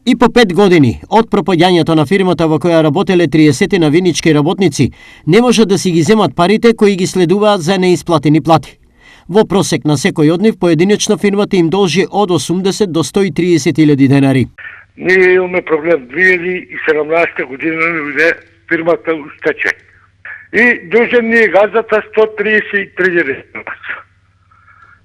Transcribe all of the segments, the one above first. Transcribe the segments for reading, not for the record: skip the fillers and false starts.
И по 5 години од пропаѓањето на фирмата во која работеле 30 на винички работници, не може да си ги земат парите кои ги следуваат за неисплатени плати. Во просек на секој од нив поединечна фирмата им должи од 80 до 130.000 денари. Ние имаме проблем. 2017 година дојде фирмата у стечај. И должен ни газата 133.000.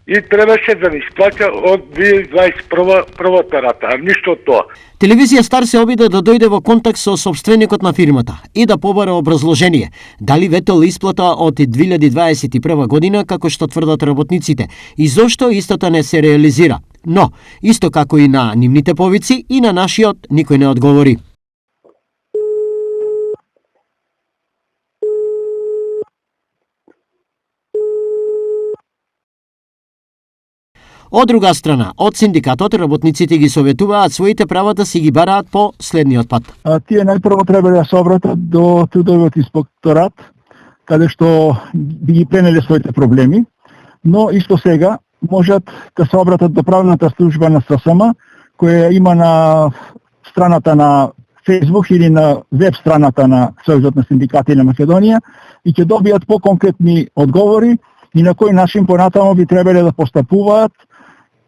И требаше да ни исплаќа од 2021 првата рата, а ништо од тоа. Телевизија Стар се обида да дојде во контакт со сопственикот на фирмата и да побара образложение дали ветел исплата од 2021 година како што тврдат работниците и зошто истата не се реализира. Но, исто како и на нивните повици и на нашиот, никој не одговори. Од друга страна, од синдикатот работниците ги советуваат своите права да си ги бараат по следниот пат. Тие најпрво треба да се обратат до трудовиот инспекторат, каде што би ги пренеле своите проблеми, но исто сега можат да се обратат до правната служба на ССМ, која има на страната на Facebook или на веб страната на Сојузот на синдикати на Македонија и ќе добијат поконкретни одговори и на кој начин понатаму би требале да постапуваат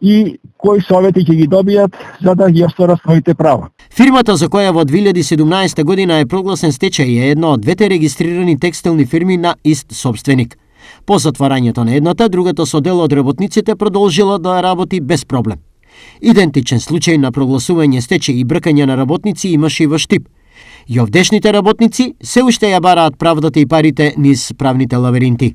и кои совети ќе ги добијат за да ги остварат своите права. Фирмата за која во 2017 година е прогласен стечај е една од двете регистрирани текстилни фирми на ист собственик. По затварањето на едната, другата со дел од работниците продолжила да работи без проблем. Идентичен случај на прогласување стечај и бркање на работници имаше и во Штип. И овдешните работници се уште ја бараат правдата и парите низ правните лавиринти.